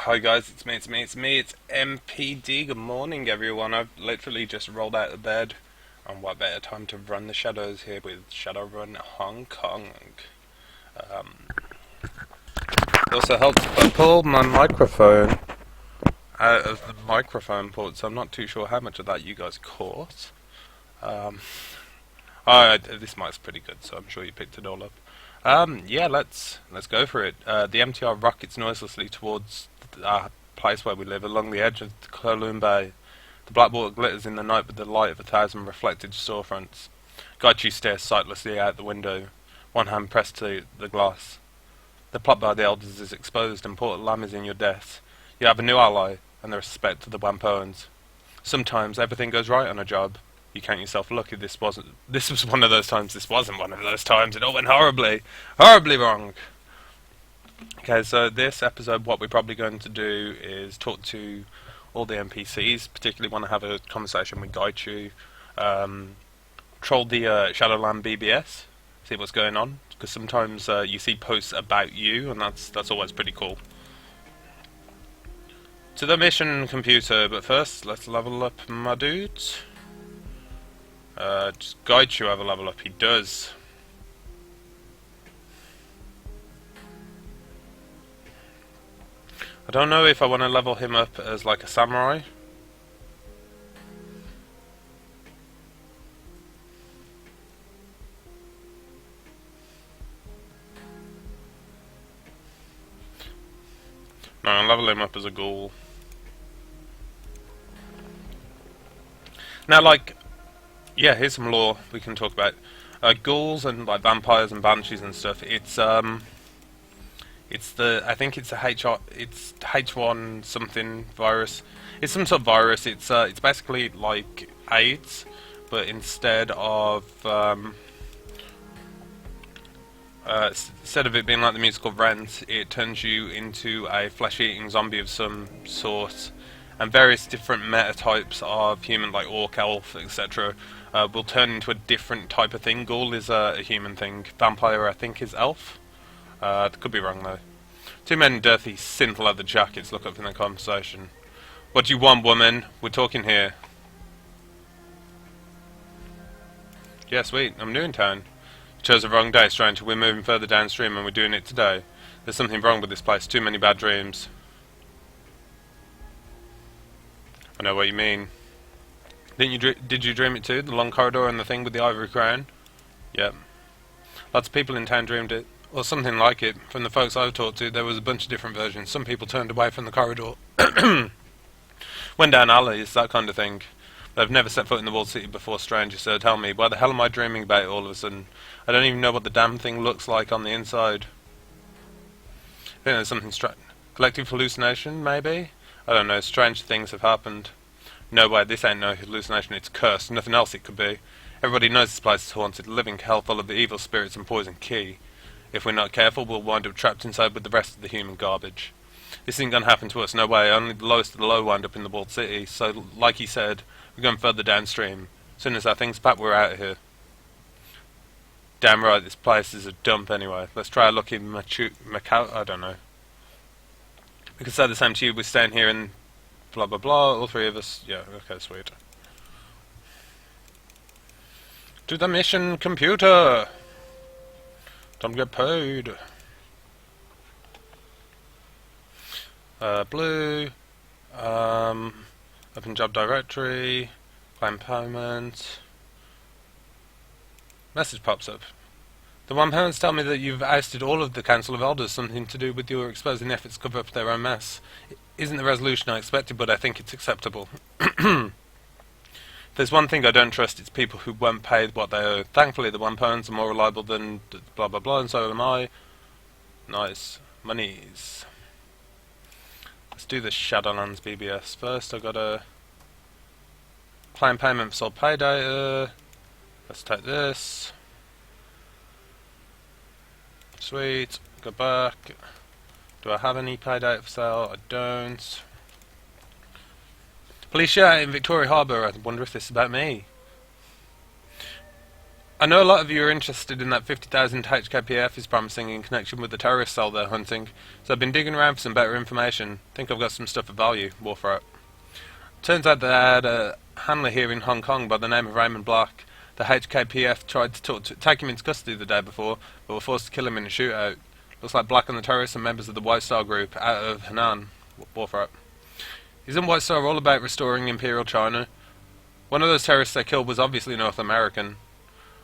Hi guys, it's MPD. Good morning everyone. I've literally just rolled out of bed. And what better time to run the shadows here with Shadowrun Hong Kong. Um, it also helps if I pull my microphone out of the microphone port, so I'm not too sure how much of that you guys caught. Um, this mic's pretty good, so I'm sure you picked it all up. Yeah, let's go for it. The MTR rockets noiselessly towards our place where we live, along the edge of the Kowloon Bay. The black water glitters in the night with the light of 1,000 reflected storefronts. Gaichu stares sightlessly out the window, one hand pressed to the glass. The plot by the elders is exposed, and Port Lam is in your death. You have a new ally, and the respect of the Wampoans. Sometimes everything goes right on a job. You count yourself lucky this wasn't. This was one of those times. This wasn't one of those times. It all went horribly wrong. Okay, so this episode, what we're probably going to do is talk to all the NPCs. Particularly want to have a conversation with Gaichu. Troll the Shadowland BBS. See what's going on, because sometimes you see posts about you, and that's always pretty cool. To the mission computer, but first let's level up my dudes. Just Gaichu have a level up, he does. I don't know if I want to level him up as like a samurai. No, I'll level him up as a ghoul. Now, like, yeah, here's some lore we can talk about. Ghouls and like vampires and banshees and stuff. I think it's it's H1 something virus. It's some sort of virus. It's basically like AIDS, but instead of it being like the musical Rent, it turns you into a flesh-eating zombie of some sort, and various different meta types of human, like orc, elf, etc., will turn into a different type of thing. Ghoul is a human thing. Vampire, I think, is elf. Could be wrong though. Two men in dirty synth leather jackets look up in the conversation. What do you want, woman? We're talking here. Yeah, sweet. I'm new in town. You chose the wrong day, stranger. We're moving further downstream and we're doing it today. There's something wrong with this place. Too many bad dreams. I know what you mean. Did you dream it too? The long corridor and the thing with the ivory crown? Yep. Lots of people in town dreamed it. Or something like it. From the folks I've talked to, there was a bunch of different versions. Some people turned away from the corridor. Went down alleys, that kind of thing. But I've never set foot in the walled city before, stranger, so tell me, why the hell am I dreaming about it all of a sudden? I don't even know what the damn thing looks like on the inside. I think there's something collective hallucination, maybe? I don't know, strange things have happened. No way, this ain't no hallucination, it's cursed, nothing else it could be. Everybody knows this place is haunted, a living hell full of the evil spirits and poison key. If we're not careful, we'll wind up trapped inside with the rest of the human garbage. This isn't gonna happen to us, no way, only the lowest of the low wind up in the walled city, so, like he said, we're going further downstream. As soon as our thing's back, we're out of here. Damn right, this place is a dump anyway. Let's try a lucky Macau, I don't know. We could say the same to you, we're staying here and blah blah blah, all three of us. Yeah, okay, sweet. To the mission computer! Don't get paid. Blue. Open job directory. Claim payment. Message pops up. The one parents tell me that you've ousted all of the Council of Elders, something to do with your exposing efforts to cover up their own mess. It isn't the resolution I expected, but I think it's acceptable. If there's one thing I don't trust, it's people who won't pay what they owe. Thankfully, the one parents are more reliable than blah blah blah, and so am I. Nice. Monies. Let's do the Shadowlands BBS first. I've got a claim payment for sold pay data. Let's take this. Sweet. Go back. Do I have any pay data for sale? I don't. Police shout in Victoria Harbour. I wonder if this is about me. I know a lot of you are interested in that 50,000 HKPF is promising in connection with the terrorist cell they're hunting, so I've been digging around for some better information. Think I've got some stuff of value. War for it. Turns out they had a handler here in Hong Kong by the name of Raymond Black. The HKPF tried to take him into custody the day before, but were forced to kill him in a shootout. Looks like Black and the terrorists are members of the White Star group out of Henan. War for it. Isn't White Star all about restoring Imperial China? One of those terrorists they killed was obviously North American.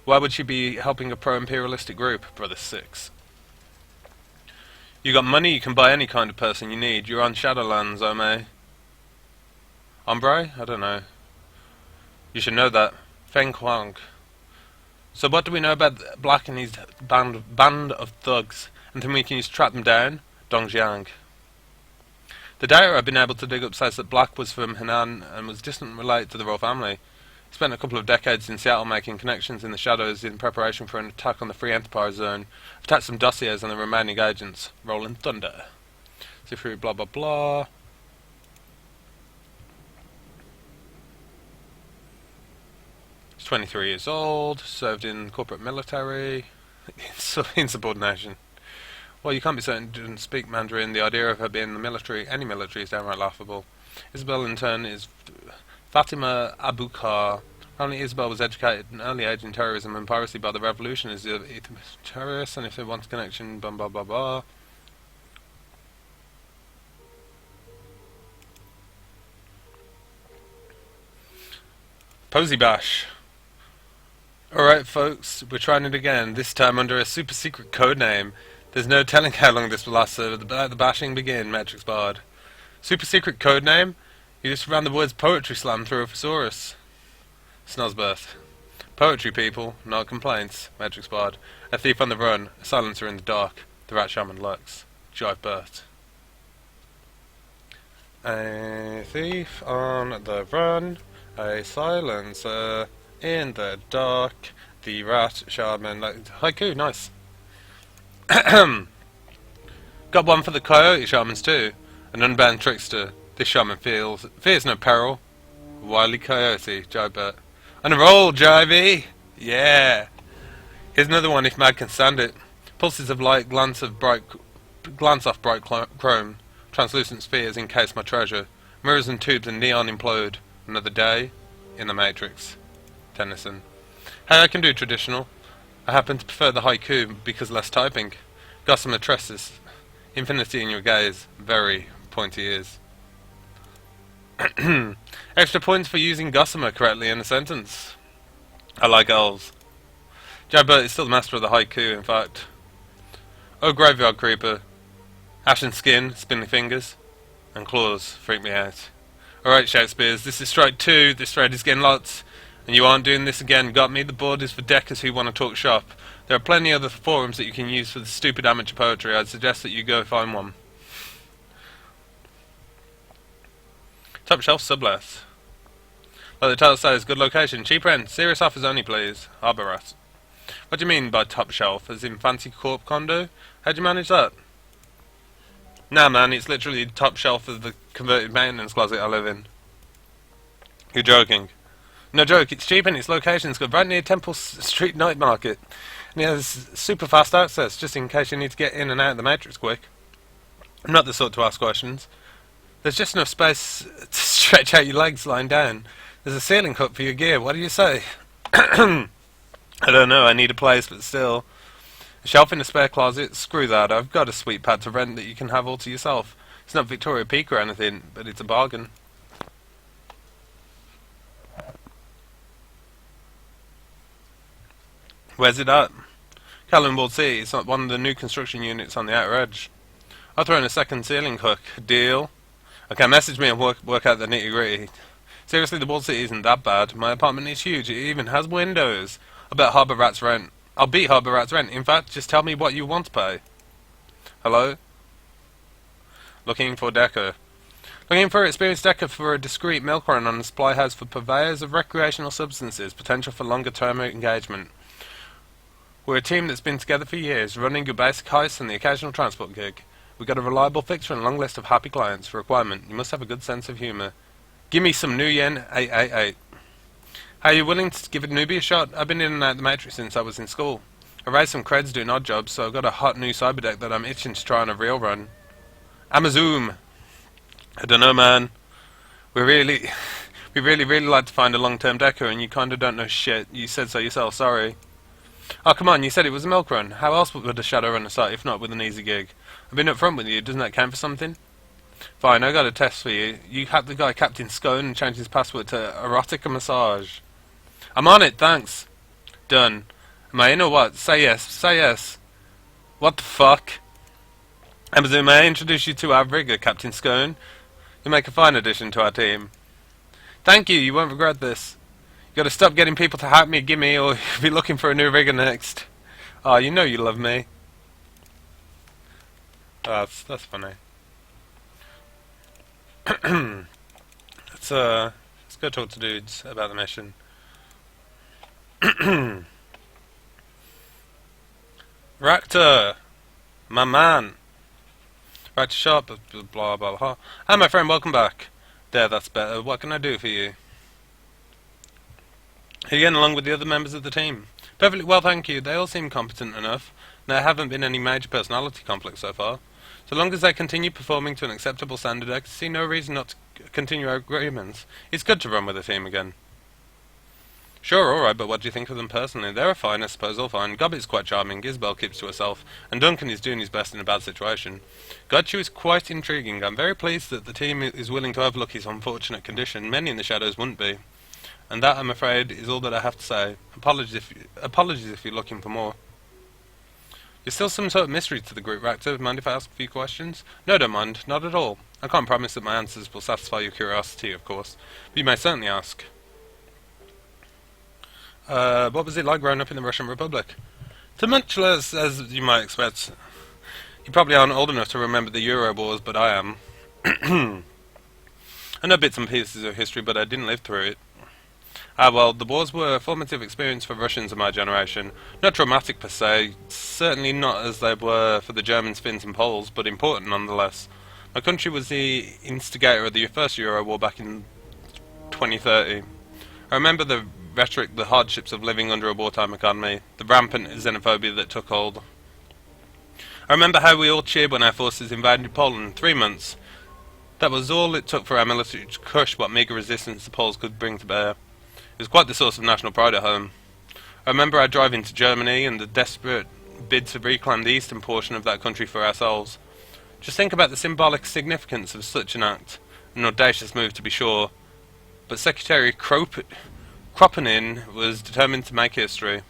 Why would she be helping a pro-imperialistic group? Brother 6. You got money, you can buy any kind of person you need. You're on Shadowlands, Ome. Ombre? I don't know. You should know that. Feng Huang. So what do we know about Black and his band of thugs? Anything we can use to track them down? Dongjiang. The data I've been able to dig up says that Black was from Henan and was distantly related to the royal family. He spent a couple of decades in Seattle making connections in the shadows in preparation for an attack on the Free Enterprise Zone. I've attached some dossiers on the remaining agents. Rolling thunder. See through blah blah blah. He's 23 years old, served in corporate military, insubordination. Well, you can't be certain she didn't speak Mandarin. The idea of her being in the military, any military, is downright laughable. Isabel, in turn, is Fatima Abukar. Apparently Isabel was educated at an early age in terrorism and piracy by the revolution as a terrorist, and if they want a connection, blah blah blah blah. Posy Bash. Alright folks, we're trying it again, this time under a super secret code name. There's no telling how long this will last, so let the bashing begin, Matrix Bard. Super secret code name? You just ran the words poetry slam through a thesaurus. Snozbirth. Poetry, people, not complaints, Matrix Bard. A thief on the run, a silencer in the dark, the rat shaman lurks. Jive Bert. A thief on the run, a silencer in the dark, the rat shaman lurks. Haiku, nice. Got one for the coyote shamans too. An unbound trickster. This shaman fears no peril. Wily coyote, Jibert. On a roll, Jivey! Yeah! Here's another one if Mad can stand it. Pulses of light glance off bright chrome. Translucent spheres encase my treasure. Mirrors and tubes and neon implode. Another day in the Matrix. Tennyson. Hey, I can do traditional. I happen to prefer the haiku because less typing. Gossamer tresses. Infinity in your gaze. Very pointy ears. Extra points for using gossamer correctly in a sentence. I like elves. Jabert is still the master of the haiku, in fact. Oh, graveyard creeper. Ashen skin, spindly fingers, and claws freak me out. Alright, Shakespeare's, this is strike 2. This thread is getting lots. And you aren't doing this again. Got me? The board is for deckers who want to talk shop. There are plenty of other forums that you can use for the stupid amateur poetry. I'd suggest that you go find one. Top shelf sublets. Like the title says, good location, cheap rent, serious offers only please. Harbour Rat. What do you mean by top shelf? As in fancy corp condo? How'd you manage that? Nah man, it's literally the top shelf of the converted maintenance closet I live in. You're joking. No joke, it's cheap and its location's good, right near Temple Street Night Market. And it has super fast access, just in case you need to get in and out of the Matrix quick. I'm not the sort to ask questions. There's just enough space to stretch out your legs lying down. There's a ceiling hook for your gear, what do you say? I don't know, I need a place, but still. A shelf in a spare closet? Screw that, I've got a sweet pad to rent that you can have all to yourself. It's not Victoria Peak or anything, but it's a bargain. Where's it at? Callum Ward City. It's not one of the new construction units on the outer edge. I'll throw in a second ceiling hook. Deal? Okay, message me and work out the nitty gritty. Seriously, the Wall City isn't that bad. My apartment is huge. It even has windows. I'll beat Harbour Rat's rent. In fact, just tell me what you want to pay. Hello? Looking for deco. Looking for experienced deco for a discreet milk run on a supply house for purveyors of recreational substances. Potential for longer term engagement. We're a team that's been together for years, running your basic heists and the occasional transport gig. We've got a reliable fixture and a long list of happy clients. Requirement, you must have a good sense of humour. Give me some New Yen 888. Are you willing to give a newbie a shot? I've been in and out the Matrix since I was in school. I raised some creds doing odd jobs, so I've got a hot new cyber deck that I'm itching to try on a real run. Amazoom! I don't know, man. We really like to find a long-term decker, and you kinda don't know shit. You said so yourself, sorry. Oh, come on, you said it was a milk run. How else would a Shadowrunner start if not with an easy gig? I've been up front with you, doesn't that count for something? Fine, I got a test for you. You hacked the guy Captain Scone and changed his password to erotica massage. I'm on it, thanks. Done. Am I in or what? Say yes, say yes. What the fuck? Amazon, may I introduce you to our rigger, Captain Scone? You make a fine addition to our team. Thank you, you won't regret this. You gotta stop getting people to hack me, gimme, or you'll be looking for a new rigger next. Oh, you know you love me. Oh, that's funny. Let's go talk to dudes about the mission. Rakta, my man. Right to shop, blah blah blah. Hi, my friend, welcome back. There, that's better. What can I do for you? Are you getting along with the other members of the team? Perfectly well, thank you. They all seem competent enough. There haven't been any major personality conflicts so far. So long as they continue performing to an acceptable standard, I see no reason not to continue our agreements. It's good to run with a team again. Sure, alright, but what do you think of them personally? They're fine, I suppose, all fine. Gobbit's quite charming, Isabel keeps to herself, and Duncan is doing his best in a bad situation. Gotchu is quite intriguing. I'm very pleased that the team is willing to overlook his unfortunate condition. Many in the shadows wouldn't be. And that, I'm afraid, is all that I have to say. Apologies if you're looking for more. You're still some sort of mystery to the group, Rakta. Mind if I ask a few questions? No, don't mind. Not at all. I can't promise that my answers will satisfy your curiosity, of course. But you may certainly ask. What was it like growing up in the Russian Republic? Tumultuous, as you might expect. You probably aren't old enough to remember the Euro Wars, but I am. I know bits and pieces of history, but I didn't live through it. Ah, well, the wars were a formative experience for Russians of my generation. Not traumatic per se, certainly not as they were for the Germans, Finns and Poles, but important nonetheless. My country was the instigator of the first Euro War back in 2030. I remember the rhetoric, the hardships of living under a wartime economy, the rampant xenophobia that took hold. I remember how we all cheered when our forces invaded Poland. 3 months. That was all it took for our military to crush what meagre resistance the Poles could bring to bear. It was quite the source of national pride at home. I remember our drive into Germany and the desperate bid to reclaim the eastern portion of that country for ourselves. Just think about the symbolic significance of such an act. An audacious move, to be sure. But Secretary Kropotkin was determined to make history.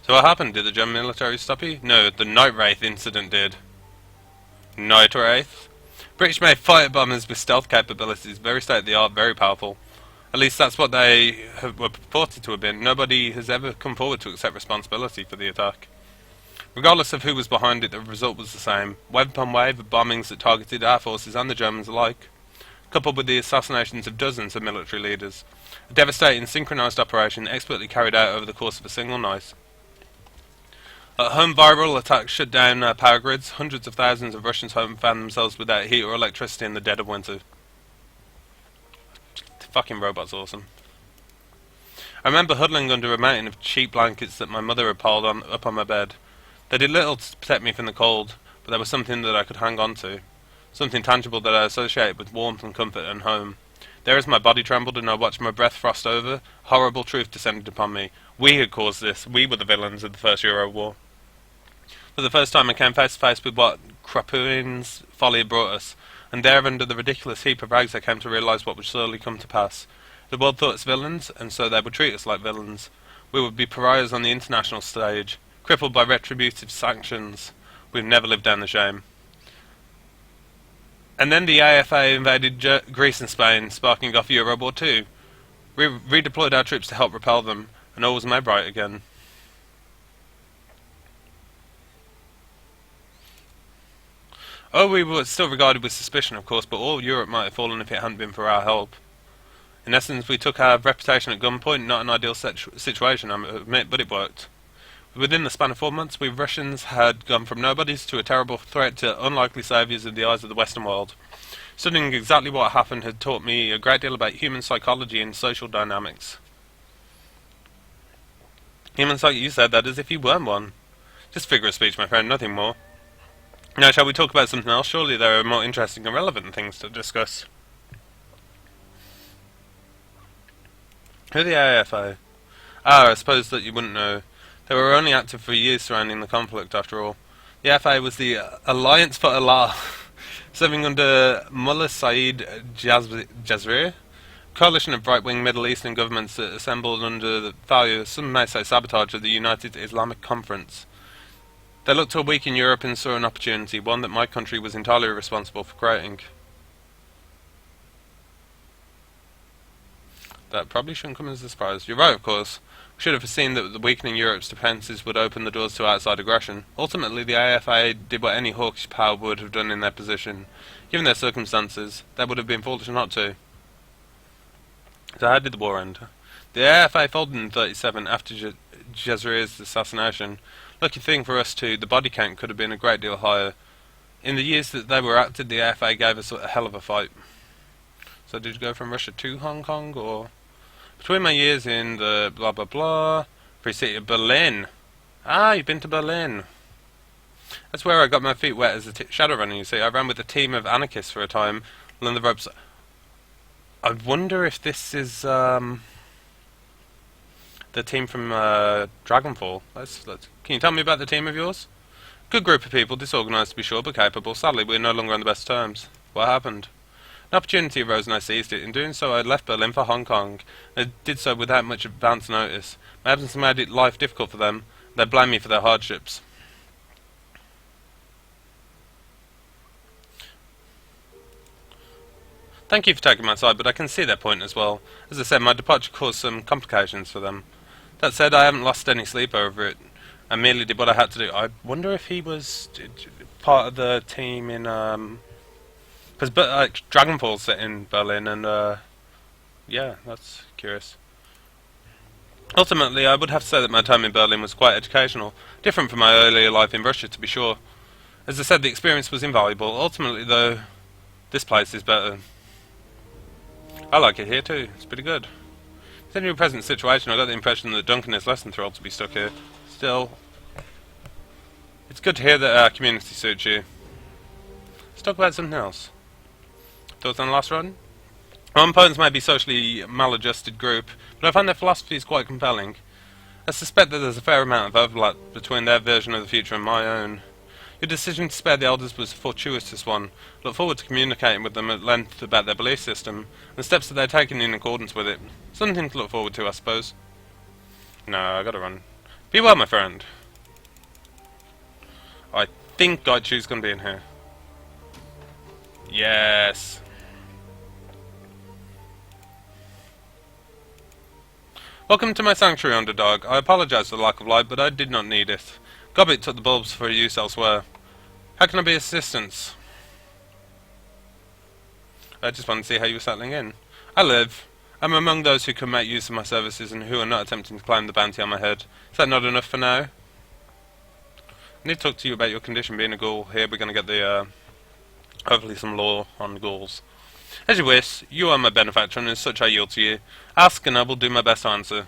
So what happened? Did the German military stop you? No, the Night Wraith incident did. Night Wraith? British-made fighter bombers with stealth capabilities, very state-of-the-art, very powerful. At least that's what they were purported to have been. Nobody has ever come forward to accept responsibility for the attack. Regardless of who was behind it, the result was the same. Wave upon wave of bombings that targeted our forces and the Germans alike, coupled with the assassinations of dozens of military leaders. A devastating, synchronized operation expertly carried out over the course of a single night. At home, viral attacks shut down power grids. Hundreds of thousands of Russians home found themselves without heat or electricity in the dead of winter. The fucking robot's awesome. I remember huddling under a mountain of cheap blankets that my mother had piled up on my bed. They did little to protect me from the cold, but there was something that I could hang on to. Something tangible that I associated with warmth and comfort and home. There as my body trembled and I watched my breath frost over, horrible truth descended upon me. We had caused this. We were the villains of the First Euro War. For the first time I came face to face with what Kropotkin's folly had brought us, and there under the ridiculous heap of rags I came to realise what would slowly come to pass. The world thought us villains, and so they would treat us like villains. We would be pariahs on the international stage, crippled by retributive sanctions. We've never lived down the shame. And then the AFA invaded Greece and Spain, sparking off Euro War II. We redeployed our troops to help repel them, and all was made right again. Oh, we were still regarded with suspicion, of course, but all Europe might have fallen if it hadn't been for our help. In essence, we took our reputation at gunpoint, not an ideal situation, I admit, but it worked. Within the span of 4 months, we Russians had gone from nobodies to a terrible threat to unlikely saviours in the eyes of the Western world. Studying exactly what happened had taught me a great deal about human psychology and social dynamics. Human psyche, you said that as if you weren't one. Just figure of speech, my friend, nothing more. Now, shall we talk about something else? Surely there are more interesting and relevant things to discuss. Who are the AFA? I suppose that you wouldn't know. They were only active for years surrounding the conflict, after all. The AFA was the Alliance for Allah, serving under Mullah Saeed Jazri, coalition of right-wing Middle Eastern governments that assembled under the value, some may say sabotage, of the United Islamic Conference. They looked to a week in Europe and saw an opportunity, one that my country was entirely responsible for creating. That probably shouldn't come as a surprise. You're right, of course. We should have foreseen that the weakening Europe's defences would open the doors to outside aggression. Ultimately, the AFA did what any hawkish power would have done in their position. Given their circumstances, they would have been foolish not to. So how did the war end? The AFA folded in 1937 after Jazir's assassination. Lucky thing for us too, the body count could have been a great deal higher. In the years that they were active, the AFA gave us a hell of a fight. So did you go from Russia to Hong Kong, or...? Between my years in the blah blah blah, free city of Berlin. Ah, you've been to Berlin. That's where I got my feet wet as a Shadowrunner, you see. I ran with a team of anarchists for a time, learned the ropes. I wonder if this is, the team from, Dragonfall. Can you tell me about the team of yours? Good group of people, disorganised to be sure, but capable. Sadly, we're no longer on the best terms. What happened? An opportunity arose and I seized it. In doing so, I left Berlin for Hong Kong. I did so without much advance notice. My absence made it life difficult for them. They blame me for their hardships. Thank you for taking my side, but I can see their point as well. As I said, my departure caused some complications for them. That said, I haven't lost any sleep over it. I merely did what I had to do. I wonder if he was part of the team in, because Dragonfall's set in Berlin, and yeah, that's curious. Ultimately, I would have to say that my time in Berlin was quite educational, different from my earlier life in Russia, to be sure. As I said, the experience was invaluable. Ultimately, though, this place is better. I like it here too. It's pretty good. Considering your present situation, I got the impression that Duncan is less than thrilled to be stuck here. Still, it's good to hear that our community suits you. Let's talk about something else. Thoughts on the last run? Our opponents may be socially maladjusted group, but I find their philosophies quite compelling. I suspect that there's a fair amount of overlap between their version of the future and my own. Your decision to spare the elders was a fortuitous one. Look forward to communicating with them at length about their belief system, and the steps that they're taking in accordance with it. Something to look forward to, I suppose. No, I gotta run. Be well, my friend. I think Gaichu's gonna be in here. Yes. Welcome to my sanctuary, underdog. I apologize for the lack of light, but I did not need it. Gobbit took the bulbs for use elsewhere. How can I be of assistance? I just want to see how you were settling in. I live. I'm among those who can make use of my services and who are not attempting to climb the bounty on my head. Is that not enough for now? I need to talk to you about your condition being a ghoul. Here we're going to get the, hopefully some lore on ghouls. As you wish, you are my benefactor, and as such I yield to you. Ask and I will do my best to answer.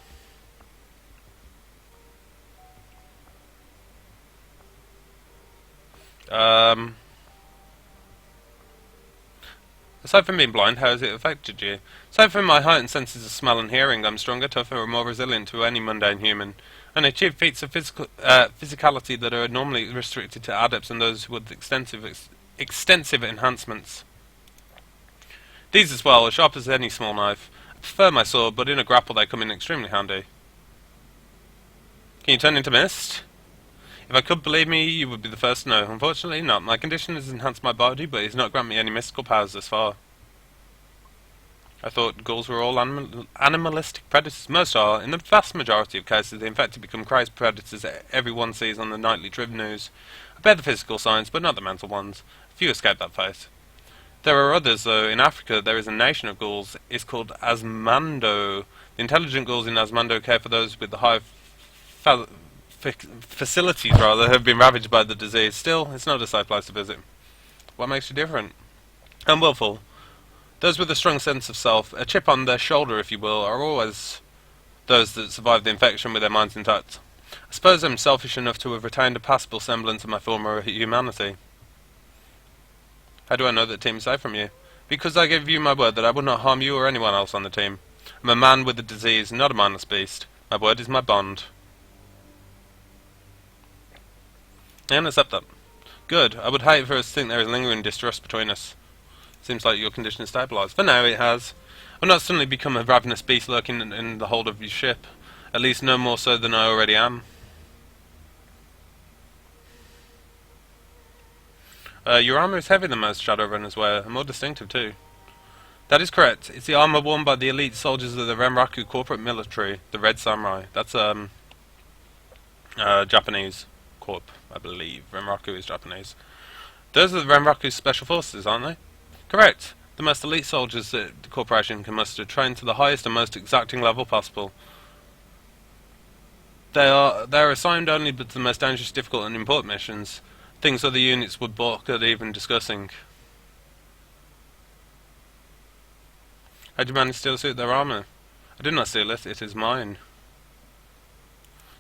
Aside from being blind, how has it affected you? Aside from my heightened senses of smell and hearing, I'm stronger, tougher, and more resilient to any mundane human, and achieve feats of physicality that are normally restricted to adepts and those with extensive enhancements. These as well are sharp as any small knife. I prefer my sword, but in a grapple they come in extremely handy. Can you turn into mist? If I could, believe me, you would be the first to know. Unfortunately not. My condition has enhanced my body, but it has not granted me any mystical powers thus far. I thought ghouls were all animalistic predators. Most are. In the vast majority of cases, the infected become crazed predators that everyone sees on the nightly driven news. I bear the physical signs, but not the mental ones. Few escape that fate. There are others, though. In Africa, there is a nation of ghouls. It's called Asmando. The intelligent ghouls in Asmando care for those with the high facilities rather have been ravaged by the disease. Still, it's not a safe place to visit. What makes you different? Unwillful. Those with a strong sense of self, a chip on their shoulder if you will, are always those that survive the infection with their minds intact. I suppose I'm selfish enough to have retained a passable semblance of my former humanity. How do I know that the team is safe from you? Because I gave you my word that I would not harm you or anyone else on the team. I'm a man with a disease, not a mindless beast. My word is my bond. And accept that. Good. I would hate for us to think there is lingering distrust between us. Seems like your condition is stabilised. For now, it has. I've not suddenly become a ravenous beast lurking in the hold of your ship. At least no more so than I already am. Your armour is heavier than most Shadowrunners wear, and more distinctive too. That is correct. It's the armour worn by the elite soldiers of the Renraku corporate military, the Red Samurai. That's Japanese corp, I believe. Renraku is Japanese. Those are the Renraku's special forces, aren't they? Correct. The most elite soldiers that the corporation can muster, trained to the highest and most exacting level possible. They are assigned only to the most dangerous, difficult and important missions. Things other units would balk at even discussing. How did you manage to steal a suit of their armour? I did not steal it, it is mine.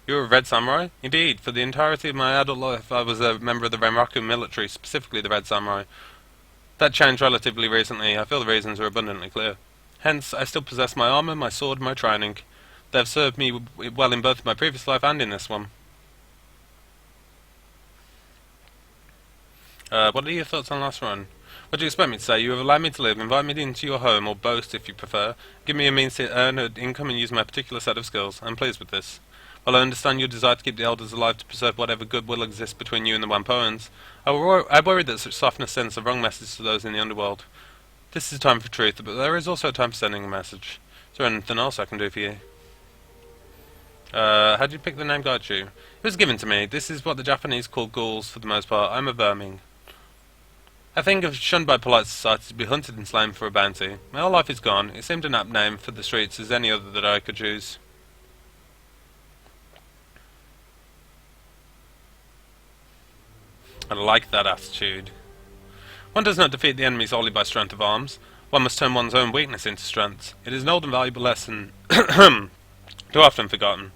You are a Red Samurai? Indeed, for the entirety of my adult life I was a member of the Renraku military, specifically the Red Samurai. That changed relatively recently. I feel the reasons are abundantly clear. Hence, I still possess my armour, my sword, my training. They have served me well in both my previous life and in this one. What are your thoughts on last run? What do you expect me to say? You have allowed me to live, invite me into your home, or boast if you prefer. Give me a means to earn an income and use my particular set of skills. I'm pleased with this. While I understand your desire to keep the elders alive to preserve whatever goodwill exists between you and the Wampoans, I worry that such softness sends the wrong message to those in the underworld. This is a time for truth, but there is also a time for sending a message. Is there anything else I can do for you? How did you pick the name Gaichu? It was given to me. This is what the Japanese call ghouls for the most part. I'm a verming. I think if shunned by polite society to be hunted and slain for a bounty. My whole life is gone. It seemed an apt name for the streets as any other that I could choose. I like that attitude. One does not defeat the enemy solely by strength of arms. One must turn one's own weakness into strength. It is an old and valuable lesson, too often forgotten.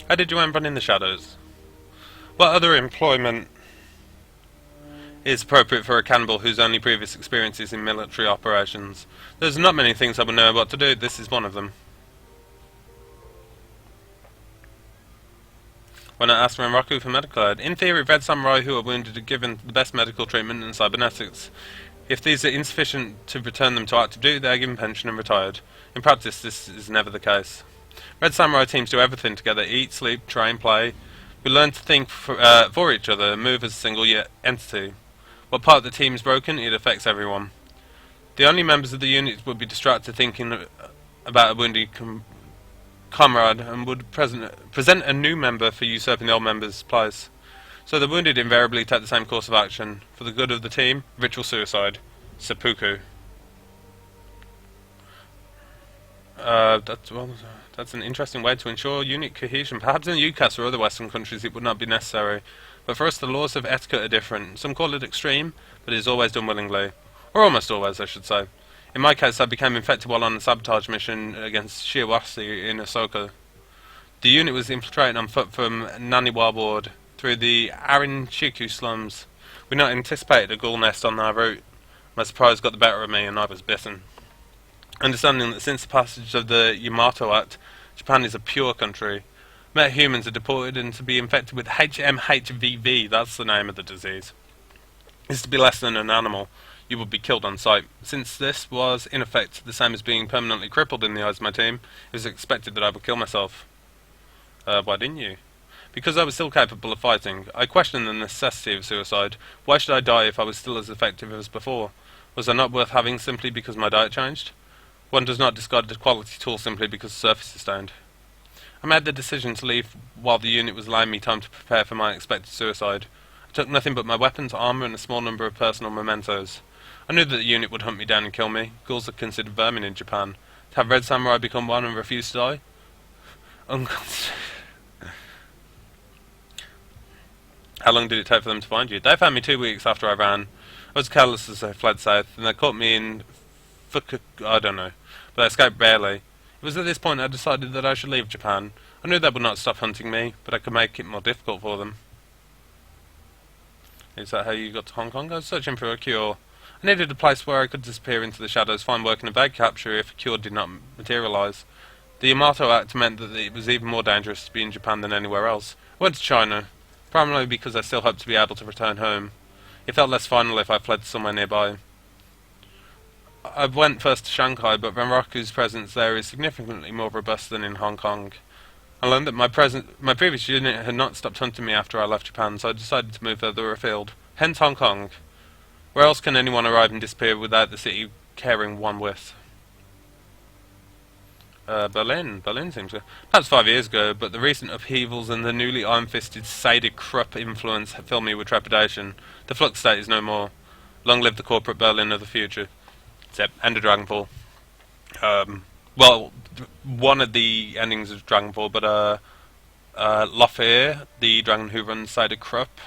How did you end run in the shadows? What other employment is appropriate for a cannibal whose only previous experience is in military operations? There's not many things I would know what to do. This is one of them. When I asked Renraku for medical aid, in theory, Red Samurai who are wounded are given the best medical treatment and cybernetics. If these are insufficient to return them to active duty, they are given pension and retired. In practice, this is never the case. Red Samurai teams do everything together: eat, sleep, train, play. We learn to think for each other and move as a single entity. What part of the team is broken, it affects everyone. The only members of the unit would be distracted thinking about a wounded comrade and would present a new member for usurping the old member's place. So the wounded invariably take the same course of action. For the good of the team, ritual suicide. Seppuku. That's an interesting way to ensure unit cohesion. Perhaps in the UCAS or other Western countries it would not be necessary. But for us the laws of etiquette are different. Some call it extreme, but it is always done willingly. Or almost always, I should say. In my case, I became infected while on a sabotage mission against Shiawase in Ahsoka. The unit was infiltrating on foot from Naniwa Ward through the Arinchiku slums. We not anticipated a ghoul nest on our route. My surprise got the better of me and I was bitten. Understanding that since the passage of the Yamato Act, Japan is a pure country. Met humans are deported and to be infected with HMHVV, that's the name of the disease, is to be less than an animal. You would be killed on sight. Since this was, in effect, the same as being permanently crippled in the eyes of my team, it was expected that I would kill myself. Why didn't you? Because I was still capable of fighting. I questioned the necessity of suicide. Why should I die if I was still as effective as before? Was I not worth having simply because my diet changed? One does not discard a quality tool simply because the surface is stained. I made the decision to leave while the unit was allowing me time to prepare for my expected suicide. I took nothing but my weapons, armour, and a small number of personal mementos. I knew that the unit would hunt me down and kill me. Ghouls are considered vermin in Japan. To have Red Samurai become one and refuse to die? How long did it take for them to find you? They found me 2 weeks after I ran. I was careless as I fled south, and they caught me in I don't know, but I escaped barely. It was at this point I decided that I should leave Japan. I knew they would not stop hunting me, but I could make it more difficult for them. Is that how you got to Hong Kong? I was searching for a cure. I needed a place where I could disappear into the shadows, find work and evade capture if a cure did not materialise. The Yamato Act meant that it was even more dangerous to be in Japan than anywhere else. I went to China, primarily because I still hoped to be able to return home. It felt less final if I fled somewhere nearby. I went first to Shanghai, but Renraku's presence there is significantly more robust than in Hong Kong. I learned that my previous unit had not stopped hunting me after I left Japan, so I decided to move further afield. Hence Hong Kong. Where else can anyone arrive and disappear without the city caring one whiff? Berlin. Berlin seems to... Perhaps 5 years ago, but the recent upheavals and the newly iron-fisted Sadie Krupp influence have filled me with trepidation. The flux state is no more. Long live the corporate Berlin of the future. Except, end of Dragonfall. Well, one of the endings of Dragonfall, but Lafayette, the dragon who runs Sadie Krupp,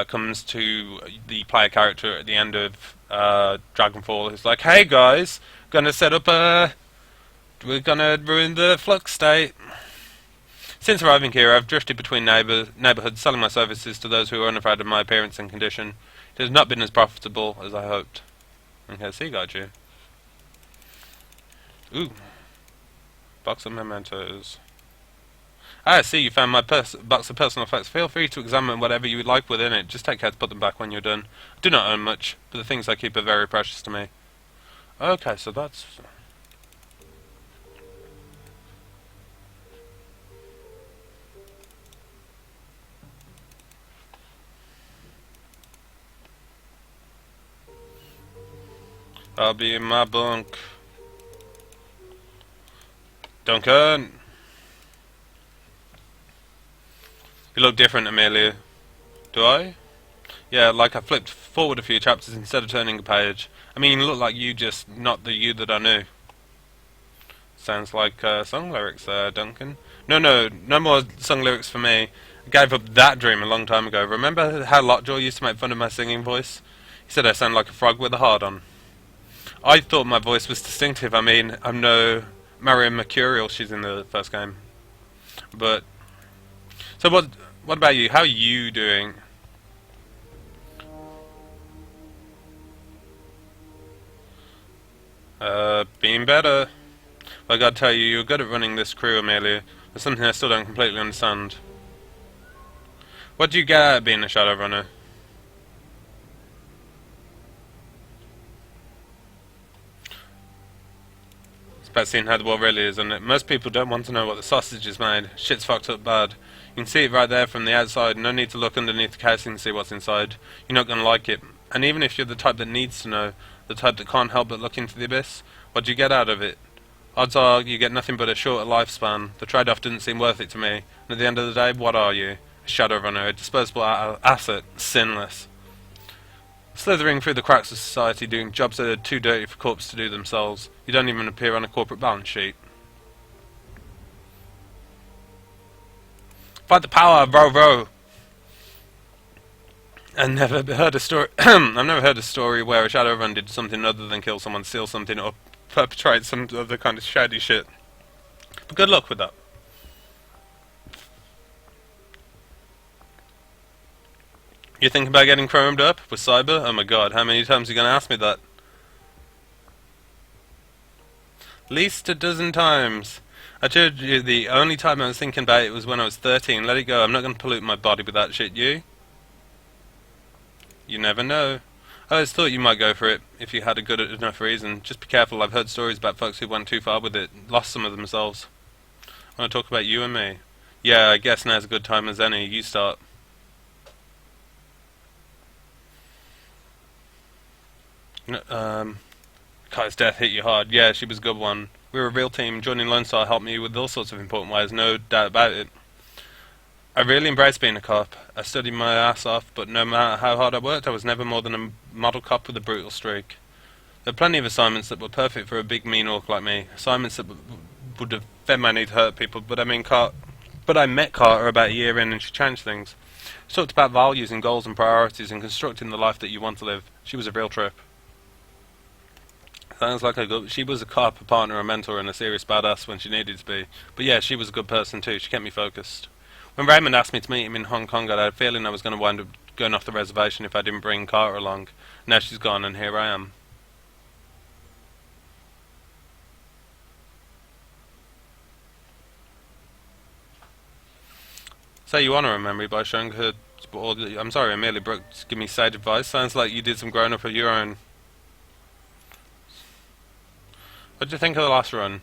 comes to the player character at the end of Dragonfall. Who's like, "Hey guys, gonna set up we're gonna ruin the flux state." Since arriving here, I've drifted between neighbourhoods, selling my services to those who are unafraid of my appearance and condition. It has not been as profitable as I hoped. Okay, see, got you. Ooh, box of mementos. I see you found my box of personal effects. Feel free to examine whatever you would like within it. Just take care to put them back when you're done. I do not own much, but the things I keep are very precious to me. Okay, so that's... I'll be in my bunk. Duncan! You look different, Amelia. Do I? Yeah, like I flipped forward a few chapters instead of turning a page. I mean, you look like you, just not the you that I knew. Sounds like song lyrics there, Duncan. No more song lyrics for me. I gave up that dream a long time ago. Remember how Lockjaw used to make fun of my singing voice? He said I sound like a frog with a hard-on. I thought my voice was distinctive. I mean, I'm no Marion Mercurial, she's in the first game. But... So what about you? How are you doing? Being better. But I gotta tell you, you're good at running this crew, Amelia. There's something I still don't completely understand. What do you get out of being a Shadowrunner? It's about seeing how the world really is, isn't it? Most people don't want to know what the sausage is made. Shit's fucked up bad. You can see it right there from the outside. No need to look underneath the casing to see what's inside. You're not gonna like it. And even if you're the type that needs to know, the type that can't help but look into the abyss, what do you get out of it? Odds are you get nothing but a shorter lifespan. The trade-off didn't seem worth it to me. And at the end of the day, what are you? A Shadowrunner, a disposable asset, sinless. Slithering through the cracks of society, doing jobs that are too dirty for corps to do themselves. You don't even appear on a corporate balance sheet. Fight the power, row row! I've never heard a story. I've never heard a story where a Shadowrun did something other than kill someone, steal something, or perpetrate some other kind of shady shit. But good luck with that. You think about getting chromed up with cyber? Oh my god, how many times are you gonna ask me that? Least a dozen times. I told you the only time I was thinking about it was when I was 13. Let it go, I'm not gonna pollute my body with that shit, you? You never know. I always thought you might go for it, if you had a good enough reason. Just be careful, I've heard stories about folks who went too far with it, lost some of themselves. I want to talk about you and me. Yeah, I guess now's a good time as any, you start. Kai's death hit you hard. Yeah, she was a good one. We were a real team. Joining Lone Star helped me with all sorts of important ways, no doubt about it. I really embraced being a cop. I studied my ass off, but no matter how hard I worked, I was never more than a model cop with a brutal streak. There were plenty of assignments that were perfect for a big mean orc like me. Assignments that would have fed my need to hurt people, but I mean, But I met Carter about a year in and she changed things. She talked about values and goals and priorities and constructing the life that you want to live. She was a real trip. Sounds like a good... She was a cop, a partner, a mentor, and a serious badass when she needed to be. But yeah, she was a good person too. She kept me focused. When Raymond asked me to meet him in Hong Kong, I had a feeling I was going to wind up going off the reservation if I didn't bring Carter along. Now she's gone, and here I am. Say you honour her memory by showing her... I'm sorry, Amelia Brooks, give me sage advice. Sounds like you did some growing up of your own. What do you think of the last run?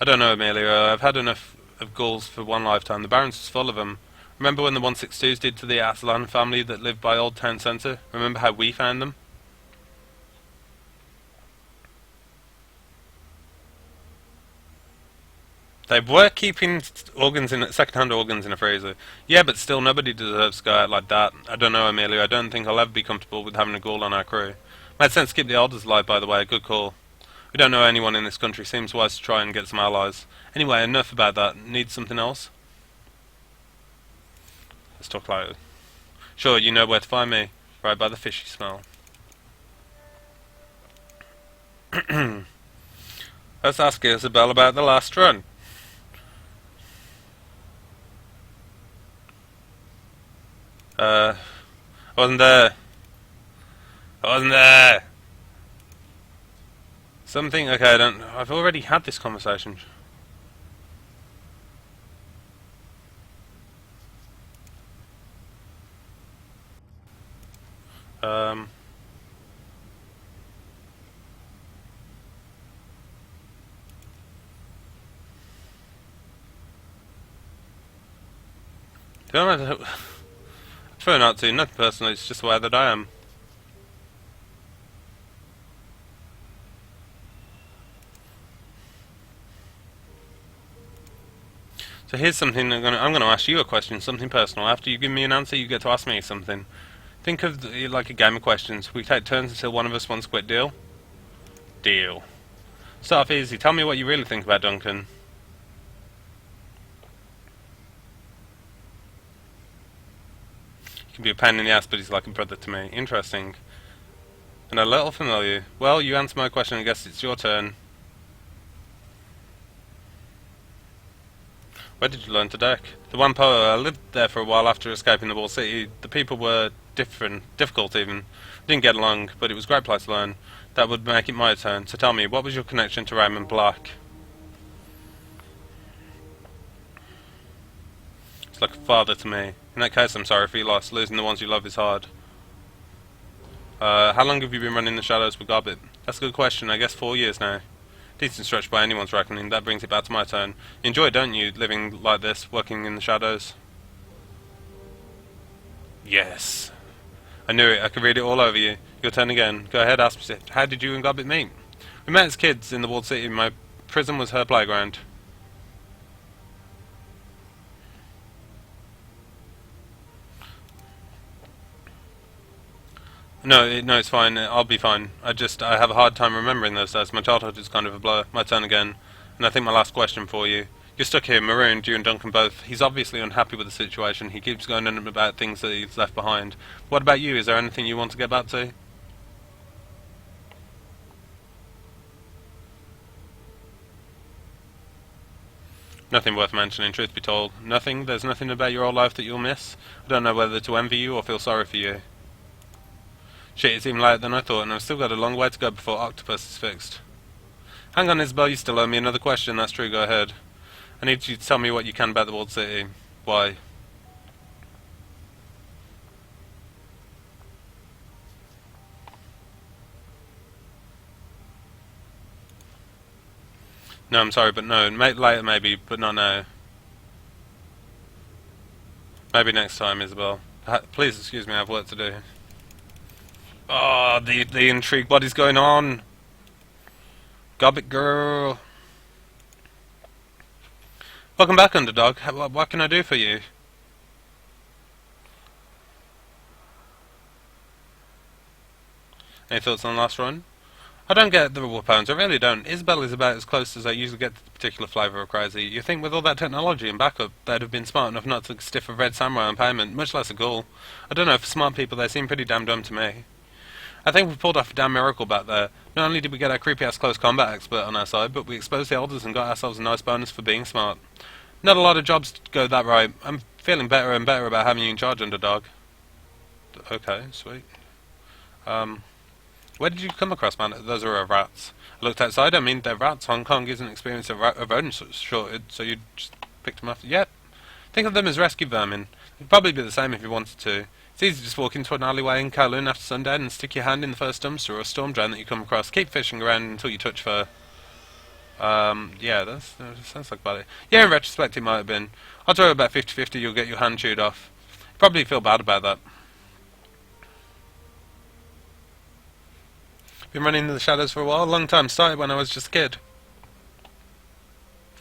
I don't know, Amelia. I've had enough of ghouls for one lifetime. The Barrens is full of them. Remember when the 162s did to the Aslan family that lived by Old Town Centre? Remember how we found them? They were keeping second-hand organs in a freezer. Yeah, but still, nobody deserves to go out like that. I don't know, Amelia. I don't think I'll ever be comfortable with having a ghoul on our crew. Made sense to keep the elders alive, by the way. Good call. We don't know anyone in this country. Seems wise to try and get some allies. Anyway, enough about that. Need something else? Let's talk later. Sure, you know where to find me. Right by the fishy smell. Let's ask Isabel about the last run. I wasn't there. I wasn't there. Something... Okay, I've already had this conversation. Don't know. I prefer not to. Nothing personal. It's just the way that I am. So here's something I'm gonna ask you a question, something personal. After you give me an answer, you get to ask me something. Think of it like a game of questions. We take turns until one of us wants to quit. Deal? Deal. Start off easy. Tell me what you really think about Duncan. He can be a pain in the ass, but he's like a brother to me. Interesting. And a little familiar. Well, you answer my question. I guess it's your turn. Where did you learn to deck? The one power. I lived there for a while after escaping the Wall City. The people were difficult even. Didn't get along, but it was a great place to learn. That would make it my turn. So tell me, what was your connection to Raymond Black? It's like a father to me. In that case, I'm sorry for your loss. Losing the ones you love is hard. How long have you been running the Shadows with Gobbit? That's a good question. I guess 4 years now. Decent stretch by anyone's reckoning. That brings it back to my turn. You enjoy, don't you, living like this, working in the shadows? Yes. I knew it. I could read it all over you. Your turn again. Go ahead, ask me. How did you and Gobbit meet? We met as kids in the walled city. My prison was her playground. No, it's fine. I'll be fine. I have a hard time remembering those days. My childhood is kind of a blur. My turn again. And I think my last question for you. You're stuck here, marooned, you and Duncan both. He's obviously unhappy with the situation. He keeps going on about things that he's left behind. What about you? Is there anything you want to get back to? Nothing worth mentioning, truth be told. Nothing? There's nothing about your old life that you'll miss? I don't know whether to envy you or feel sorry for you. Shit, it's even later than I thought, and I've still got a long way to go before Octopus is fixed. Hang on, Isabel, you still owe me another question. That's true, go ahead. I need you to tell me what you can about the walled city. Why? No, I'm sorry, but no. Later, maybe, but not now. Maybe next time, Isabel. Please excuse me, I have work to do. Oh, the intrigue. What is going on? Gobbit girl. Welcome back, Underdog. What can I do for you? Any thoughts on the last run? I don't get the weapons, I really don't. Isabel is about as close as I usually get to the particular flavour of crazy. You think with all that technology and backup, they'd have been smart enough not to stiff a red samurai on payment, much less a ghoul. I don't know, for smart people they seem pretty damn dumb to me. I think we pulled off a damn miracle back there. Not only did we get our creepy-ass close combat expert on our side, but we exposed the elders and got ourselves a nice bonus for being smart. Not a lot of jobs go that right. I'm feeling better and better about having you in charge, underdog. Okay, sweet. Where did you come across, man? Those are rats. I looked outside, I mean, they're rats. Hong Kong isn't experiencing a rodent shortage, so you just picked them up. Yep. Think of them as rescue vermin. It'd probably be the same if you wanted to. It's easy to just walk into an alleyway in Kowloon after sundown and stick your hand in the first dumpster or storm drain that you come across. Keep fishing around until you touch fur. Yeah, that sounds like about it. Yeah, in retrospect it might have been. I'll throw about 50-50 you'll get your hand chewed off. Probably feel bad about that. Been running in the shadows for a while? A long time. Started when I was just a kid.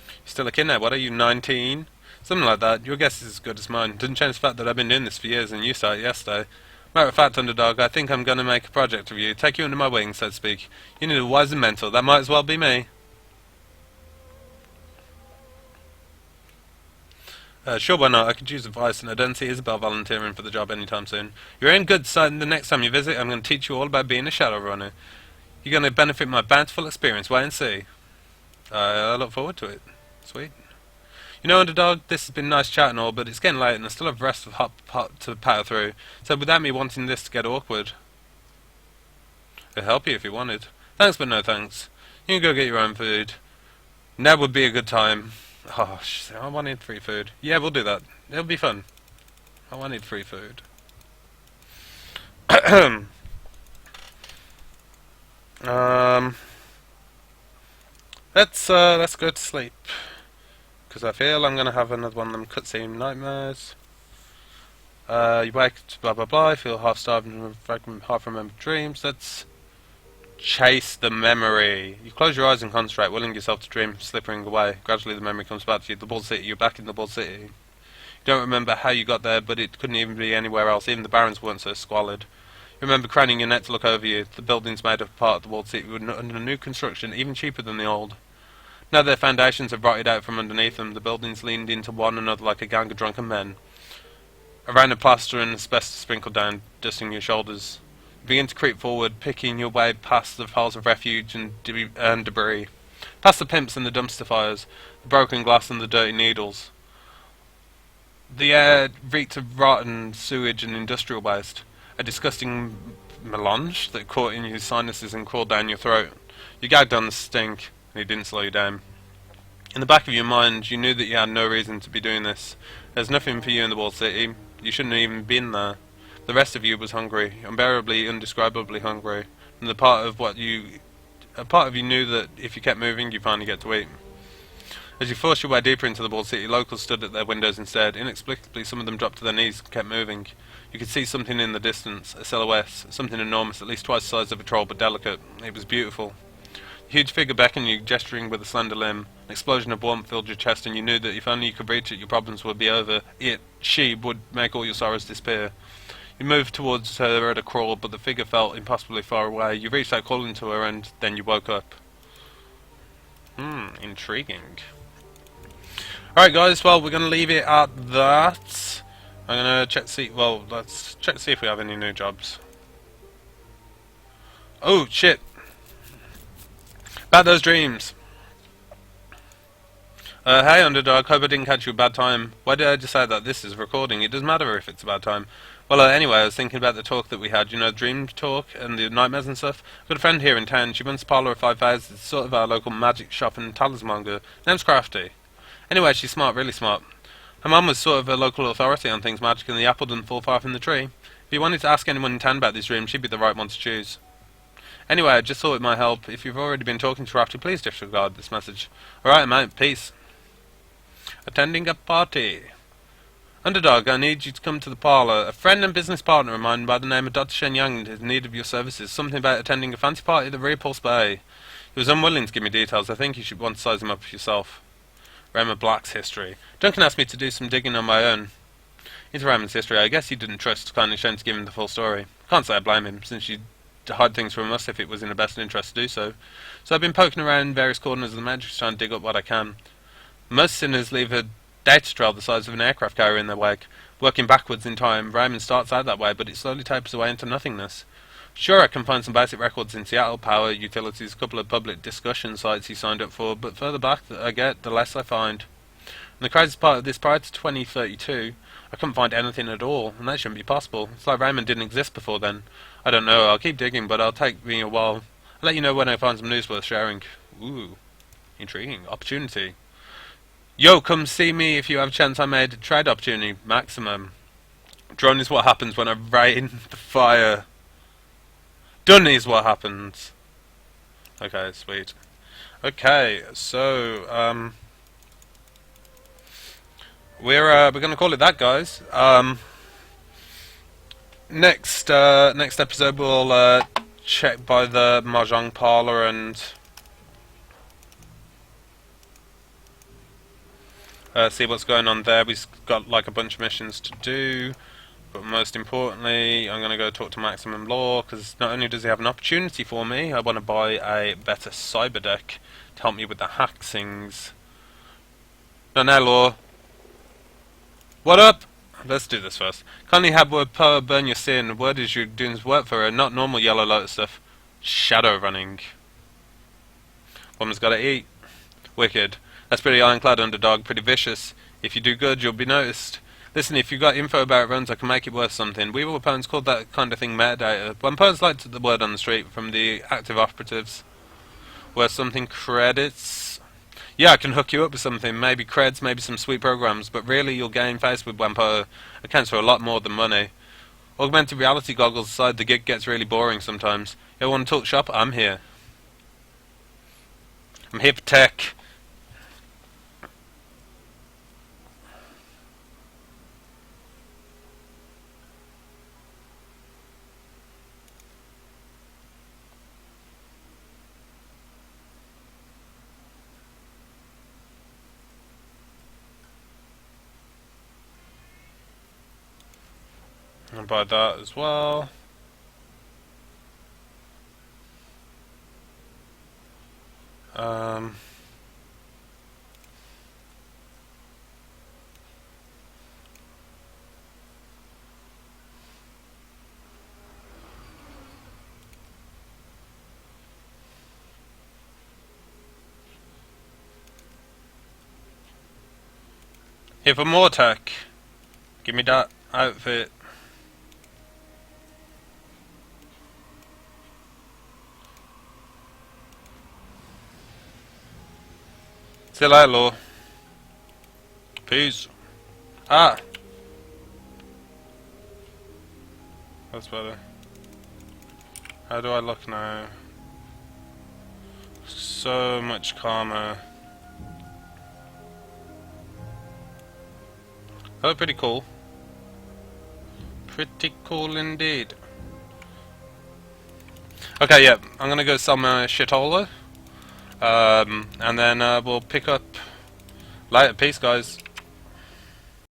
You're still a kid now, what are you, 19? Something like that. Your guess is as good as mine. Doesn't change the fact that I've been doing this for years and you started yesterday. Matter of fact, underdog, I think I'm going to make a project of you. Take you under my wing, so to speak. You need a wiser mentor. That might as well be me. Sure, why not? I could use advice, and I don't see Isabel volunteering for the job anytime soon. You're in good sight. The next time you visit, I'm going to teach you all about being a Shadowrunner. You're going to benefit my bountiful experience. Wait and see. I look forward to it. Sweet. You know, underdog, this has been nice chat and all, but it's getting late and I still have the rest of hot to power through. So without me wanting this to get awkward, I'd help you if you wanted. Thanks, but no thanks. You can go get your own food. Now would be a good time. Oh, I wanted free food. Yeah, we'll do that. It'll be fun. I wanted free food. Let's go to sleep. Because I feel I'm going to have another one of them cutscene nightmares. You wake to blah blah blah, I feel half starved and half remembered dreams. Let's chase the memory. You close your eyes and concentrate, willing yourself to dream, slipping away. Gradually the memory comes back to you. The Bald City, you're back in the Bald City. You don't remember how you got there, but it couldn't even be anywhere else. Even the barons weren't so squalid. You remember craning your neck to look over you. The buildings made up part of the Walled City were under new construction, even cheaper than the old. Now their foundations have rotted out from underneath them. The buildings leaned into one another like a gang of drunken men. Around the plaster and asbestos sprinkled down, dusting your shoulders. You begin to creep forward, picking your way past the piles of refuge and debris. Past the pimps and the dumpster fires, the broken glass and the dirty needles. The air reeked of rotten sewage and industrial waste. A disgusting melange that caught in your sinuses and crawled down your throat. You gagged on the stink, and it didn't slow you down. In the back of your mind, you knew that you had no reason to be doing this. There's nothing for you in the Walled City. You shouldn't have even been there. The rest of you was hungry, unbearably, indescribably hungry. And a part of you knew that if you kept moving, you'd finally get to eat. As you forced your way deeper into the Walled City, locals stood at their windows instead. Inexplicably, some of them dropped to their knees and kept moving. You could see something in the distance, a silhouette, something enormous, at least twice the size of a troll, but delicate. It was beautiful. A huge figure beckoned you, gesturing with a slender limb. An explosion of warmth filled your chest, and you knew that if only you could reach it, your problems would be over. She would make all your sorrows disappear. You moved towards her at a crawl, but the figure felt impossibly far away. You reached out calling to her, and then you woke up. Intriguing. Alright guys, well, we're going to leave it at that. I'm going to let's check to see if we have any new jobs. Oh, shit. About those dreams. Hey underdog, hope I didn't catch you a bad time. Why did I decide that this is recording? It doesn't matter if it's a bad time. Well, anyway, I was thinking about the talk that we had, you know, dream talk and the nightmares and stuff. I've got a friend here in town, she runs a parlour of 5 hours, it's sort of our local magic shop and talismonger. Name's Crafty. Anyway, she's smart, really smart. Her mum was sort of a local authority on things magic and the apple didn't fall far from the tree. If you wanted to ask anyone in town about these dreams, she'd be the right one to choose. Anyway, I just thought it might help. If you've already been talking to Crafty, please disregard this message. Alright, I'm out. Peace. Attending a party. Underdog, I need you to come to the parlour. A friend and business partner of mine by the name of Dr. Shen Yang is in need of your services. Something about attending a fancy party at the Repulse Bay. He was unwilling to give me details. I think you should want to size him up yourself. Rama Black's history. Duncan asked me to do some digging on my own into Ramon's history. I guess he didn't trust kindly Shen to give him the full story. Can't say I blame him, since you hide things from us if it was in the best interest to do so. So I've been poking around various corners of the Matrix trying to dig up what I can. Most sinners leave a data trail the size of an aircraft carrier in their wake. Working backwards in time, Raymond starts out that way, but it slowly tapers away into nothingness. Sure, I can find some basic records in Seattle, power, utilities, a couple of public discussion sites he signed up for, but further back that I get, the less I find. And the craziest part of this, prior to 2032, I couldn't find anything at all, and that shouldn't be possible. It's like Raymond didn't exist before then. I don't know, I'll keep digging, but it'll take me a while. I'll let you know when I find some news worth sharing. Ooh, intriguing. Opportunity. Yo, come see me if you have a chance. I made a trade opportunity. Maximum. Drone is what happens when I rain the fire. Dunn is what happens. Okay, sweet. Okay, so, we're gonna call it that, guys. Next episode we'll check by the mahjong parlor and see what's going on there. We've got like a bunch of missions to do, but most importantly, I'm gonna go talk to Maximum Law because not only does he have an opportunity for me, I want to buy a better cyber deck to help me with the hack things. No, Law. What up? Let's do this first. Kindly have word power burn your sin. Word is you're doing work for her, not normal Yellow Lotus stuff. Shadow running. Woman's gotta eat. Wicked. That's pretty ironclad, underdog. Pretty vicious. If you do good, you'll be noticed. Listen, if you've got info about runs, I can make it worth something. We were opponents called that kind of thing metadata. When opponents liked the word on the street from the active operatives. Worth something credits. Yeah, I can hook you up with something, maybe creds, maybe some sweet programs, but really you'll gain face with Wampo. Accounts for a lot more than money. Augmented reality goggles aside, the gig gets really boring sometimes. You want to talk shop? I'm here. I'm hip tech. I'll buy that as well. Here for more tech. Give me that outfit. See you later, Law. Peace. Ah! That's better. How do I look now? So much calmer. Oh, pretty cool. Pretty cool indeed. Okay, yeah, I'm gonna go sell my shitola. And then we'll pick up later. Peace, guys.